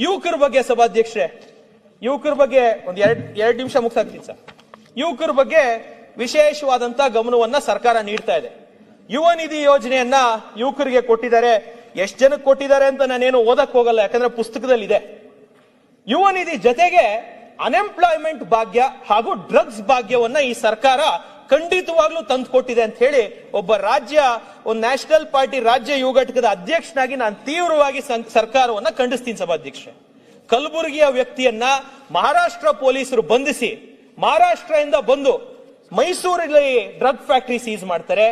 ಯುವಕರ ಬಗ್ಗೆ ಸಭಾಧ್ಯಕ್ಷರೇ, ಯುವಕರ ಬಗ್ಗೆ ಒಂದ್ ಎರಡು ನಿಮಿಷ ಮುಗಿಸಾಕ್ತೀನಿ ಸರ್. ಯುವಕರ ಬಗ್ಗೆ ವಿಶೇಷವಾದಂತ ಗಮನವನ್ನ ಸರ್ಕಾರ ನೀಡ್ತಾ ಇದೆ. ಯುವ ನಿಧಿ ಯೋಜನೆಯನ್ನ ಯುವಕರಿಗೆ ಕೊಟ್ಟಿದ್ದಾರೆ. ಎಷ್ಟು ಜನಕ್ಕೆ ಕೊಟ್ಟಿದ್ದಾರೆ ಅಂತ ನಾನೇನು ಓದಕ್ ಹೋಗಲ್ಲ, ಯಾಕಂದ್ರೆ ಪುಸ್ತಕದಲ್ಲಿ ಇದೆ. ಯುವ ನಿಧಿ ಜೊತೆಗೆ ಅನ್ಎಂಪ್ಲಾಯ್ಮೆಂಟ್ ಭಾಗ್ಯ ಹಾಗೂ ಡ್ರಗ್ಸ್ ಭಾಗ್ಯವನ್ನ ಈ ಸರ್ಕಾರ ಖಂಡಿತವಾಗ್ಲೂ ತಂದು ಕೊಟ್ಟಿದೆ ಅಂತ ಹೇಳಿ ಒಬ್ಬ ಒಂದು ನ್ಯಾಷನಲ್ ಪಾರ್ಟಿ ರಾಜ್ಯ ಯುವ ಘಟಕದ ಅಧ್ಯಕ್ಷನಾಗಿ ನಾನು ತೀವ್ರವಾಗಿ ಸರ್ಕಾರವನ್ನ ಖಂಡಿಸ್ತೀನಿ ಸಭಾಧ್ಯಕ್ಷೆ. ಕಲಬುರಗಿಯ ವ್ಯಕ್ತಿಯನ್ನ ಮಹಾರಾಷ್ಟ್ರ ಪೊಲೀಸರು ಬಂಧಿಸಿ ಮಹಾರಾಷ್ಟ್ರದಿಂದ ಬಂದು ಮೈಸೂರಲ್ಲಿ ಡ್ರಗ್ ಫ್ಯಾಕ್ಟರಿ ಸೀಸ್ ಮಾಡ್ತಾರೆ,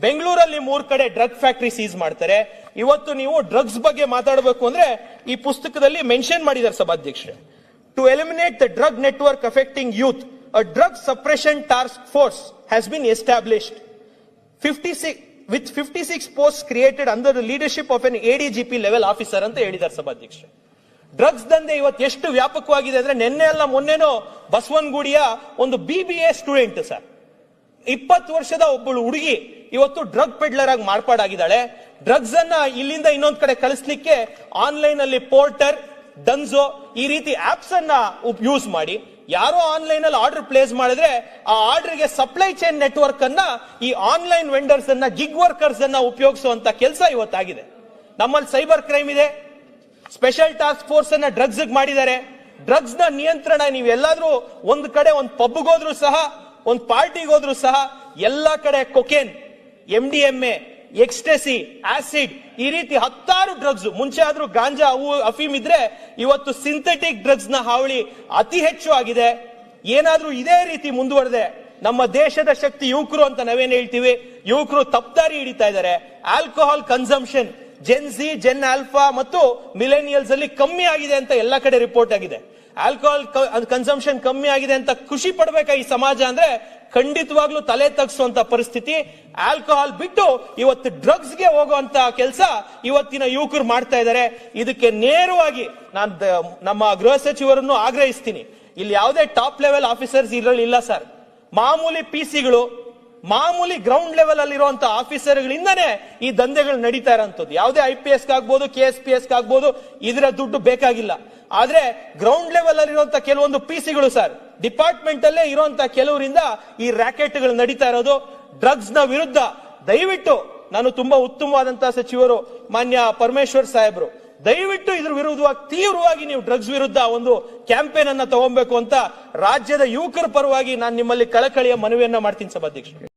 ಬೆಂಗಳೂರಲ್ಲಿ 3 ಕಡೆ ಡ್ರಗ್ ಫ್ಯಾಕ್ಟರಿ ಸೀಸ್ ಮಾಡ್ತಾರೆ. ಇವತ್ತು ನೀವು ಡ್ರಗ್ಸ್ ಬಗ್ಗೆ ಮಾತಾಡಬೇಕು ಅಂದ್ರೆ ಈ ಪುಸ್ತಕದಲ್ಲಿ ಮೆನ್ಷನ್ ಮಾಡಿದ್ದಾರೆ ಸಭಾಧ್ಯಕ್ಷೆ. To eliminate the drug network affecting youth, a drug suppression task force has been established with 56 posts created under the leadership of an ADGP level officer ಅಂತ ಹೇಳಿದ್ದಾರೆ ಸಭಾಧ್ಯಕ್ಷ. ಡ್ರಗ್ಸ್ ದಂಧೆ ಇವತ್ತು ಎಷ್ಟು ವ್ಯಾಪಕವಾಗಿದೆ ಅಂದ್ರೆ ನಿನ್ನೆ ಅಲ್ಲ ಮೊನ್ನೆನೋ ಬಸವನಗುಡಿಯ ಒಂದು BBA ಸ್ಟೂಡೆಂಟ್ ಸರ್, 20 ವರ್ಷದ ಒಬ್ಬಳು ಹುಡುಗಿ ಇವತ್ತು ಡ್ರಗ್ ಪೆಡ್ಲರ್ ಆಗಿ ಮಾರ್ಪಾಡಾಗಿದ್ದಾಳೆ. ಡ್ರಗ್ಸ್ ಅನ್ನ ಇಲ್ಲಿಂದ ಇನ್ನೊಂದ್ ಕಡೆ ಕಳಿಸ್ಲಿಕ್ಕೆ ಆನ್ಲೈನ್ ಅಲ್ಲಿ ಪೋರ್ಟರ್, ಡನ್ಸೋ ಈ ರೀತಿ ಆಪ್ಸ್ ಅನ್ನ ಯೂಸ್ ಮಾಡಿ ಯಾರೋ ಆನ್ಲೈನ್ ಅಲ್ಲಿ ಆರ್ಡರ್ ಪ್ಲೇಸ್ ಮಾಡಿದ್ರೆ ಆ ಆರ್ಡರ್ ಗೆ ಸಪ್ಲೈ ಚೈನ್ ನೆಟ್ವರ್ಕ್ ಅನ್ನ ಈ ಆನ್ಲೈನ್ ವೆಂಡರ್ಸ್ ಅನ್ನ, ಗಿಗ್ ವರ್ಕರ್ಸ್ ಅನ್ನ ಉಪಯೋಗಿಸುವಂತ ಕೆಲಸ ಇವತ್ತಾಗಿದೆ. ನಮ್ಮಲ್ಲಿ ಸೈಬರ್ ಕ್ರೈಮ್ ಇದೆ, ಸ್ಪೆಷಲ್ ಟಾಸ್ಕ್ ಫೋರ್ಸ್ ಅನ್ನ ಡ್ರಗ್ಸ್ ಮಾಡಿದ್ದಾರೆ. ಡ್ರಗ್ಸ್ ನ ನಿಯಂತ್ರಣ ನೀವೆಲ್ಲಾದ್ರೂ ಒಂದು ಕಡೆ ಒಂದು ಪಬ್ಗೆ ಹೋದ್ರು ಸಹ, ಒಂದು ಪಾರ್ಟಿಗೆ ಹೋದ್ರು ಸಹ ಎಲ್ಲಾ ಕಡೆ ಕೊಕೇನ್, MDMA, ಎಕ್ಸ್ಟಸಿ, ಆಸಿಡ್ ಈ ರೀತಿ 10 ಡ್ರಗ್ಸ್. ಮುಂಚೆ ಆದ್ರೂ ಗಾಂಜಾ, ಅಫೀಮ್ ಇದ್ರೆ ಇವತ್ತು ಸಿಂಥೆಟಿಕ್ ಡ್ರಗ್ಸ್ ನ ಹಾವಳಿ ಅತಿ ಹೆಚ್ಚು ಆಗಿದೆ. ಏನಾದ್ರೂ ಇದೇ ರೀತಿ ಮುಂದುವರೆದೆ ನಮ್ಮ ದೇಶದ ಶಕ್ತಿ ಯುವಕರು ಅಂತ ನಾವೇನ್ ಹೇಳ್ತೀವಿ, ಯುವಕರು ತಪ್ಪದಾರಿ ಹಿಡಿತಾ ಇದ್ದಾರೆ. Alcohol consumption gen Z, gen alpha ಮತ್ತು ಮಿಲೆನಿಯಲ್ಸ್ ಅಲ್ಲಿ ಕಮ್ಮಿ ಆಗಿದೆ ಅಂತ ಎಲ್ಲ ಕಡೆ ರಿಪೋರ್ಟ್ ಆಗಿದೆ. ಆಲ್ಕೋಹಾಲ್ ಕನ್ಸಂಪ್ಷನ್ ಕಮ್ಮಿ ಆಗಿದೆ ಅಂತ ಖುಷಿ ಪಡ್ಬೇಕಾ ಈ ಸಮಾಜ ಅಂದ್ರೆ ಖಂಡಿತವಾಗ್ಲೂ ತಲೆ ತಗ್ಸುವಂತ ಪರಿಸ್ಥಿತಿ. ಆಲ್ಕೋಹಾಲ್ ಬಿಟ್ಟು ಇವತ್ತು ಡ್ರಗ್ಸ್ ಗೆ ಹೋಗುವಂತ ಕೆಲಸ ಇವತ್ತಿನ ಯುವಕರು ಮಾಡ್ತಾ ಇದ್ದಾರೆ. ಇದಕ್ಕೆ ನೇರವಾಗಿ ನಾನು ನಮ್ಮ ಗೃಹ ಸಚಿವರನ್ನು ಆಗ್ರಹಿಸ್ತೀನಿ, ಇಲ್ಲಿ ಯಾವುದೇ ಟಾಪ್ ಲೆವೆಲ್ ಆಫೀಸರ್ಸ್ ಇಲ್ಲ ಸರ್. ಮಾಮೂಲಿ PCಗಳು, ಮಾಮೂಲಿ ಗ್ರೌಂಡ್ ಲೆವೆಲ್ ಅಲ್ಲಿರುವಂತ ಆಫೀಸರ್ಗಳಿಂದಾನೇ ಈ ದಂಧೆಗಳು ನಡೀತಾ ಇರೋಂಥದ್ದು. ಯಾವುದೇ IPS ಆಗ್ಬೋದು, KSPS ಆಗ್ಬೋದು, ಇದರ ದುಡ್ಡು ಬೇಕಾಗಿಲ್ಲ. ಆದ್ರೆ ಗ್ರೌಂಡ್ ಲೆವೆಲ್ ಅಲ್ಲಿರುವಂತ ಕೆಲವೊಂದು PCಗಳು ಸರ್, ಡಿಪಾರ್ಟ್ಮೆಂಟ್ ಅಲ್ಲೇ ಇರುವಂತ ಕೆಲವರಿಂದ ಈ ರ್ಯಾಕೆಟ್ಗಳು ನಡೀತಾ ಇರೋದು. ಡ್ರಗ್ಸ್ ನ ವಿರುದ್ಧ ದಯವಿಟ್ಟು, ನಾನು ತುಂಬಾ ಉತ್ತಮವಾದಂತಹ ಸಚಿವರು ಮಾನ್ಯ ಪರಮೇಶ್ವರ್ ಸಾಹೇಬ್ರು, ದಯವಿಟ್ಟು ಇದ್ರ ವಿರುದ್ಧವಾಗಿ ತೀವ್ರವಾಗಿ ನೀವು ಡ್ರಗ್ಸ್ ವಿರುದ್ಧ ಒಂದು ಕ್ಯಾಂಪೇನ್ ಅನ್ನ ತಗೊಬೇಕು ಅಂತ ರಾಜ್ಯದ ಯುವಕರ ಪರವಾಗಿ ನಾನು ನಿಮ್ಮಲ್ಲಿ ಕಳಕಳಿಯ ಮನವಿಯನ್ನ ಮಾಡ್ತೀನಿ ಸಭಾಧ್ಯಕ್ಷ.